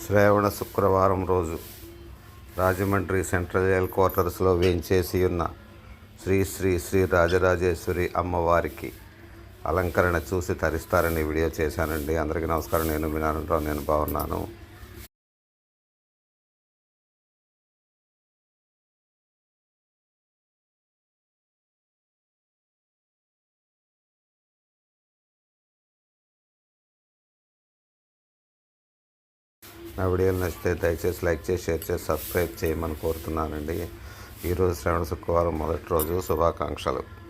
శ్రావణ శుక్రవారం రోజు Rajahmundry central jail క్వార్టర్స్లో వేంచేసి ఉన్న శ్రీ శ్రీ శ్రీ రాజరాజేశ్వరి అమ్మవారికి అలంకరణ చూసి తరిస్తారని వీడియో చేశానండి. అందరికీ నమస్కారం. నేను మీ నారాయణరావు. నేను బాగున్నాను. నా వీడియోలు నచ్చితే దయచేసి లైక్ చేసి, షేర్ చేసి, సబ్స్క్రైబ్ చేయమని కోరుతున్నానండి. ఈరోజు శ్రావణ శుక్రవారం మొదటి రోజు. శుభాకాంక్షలు.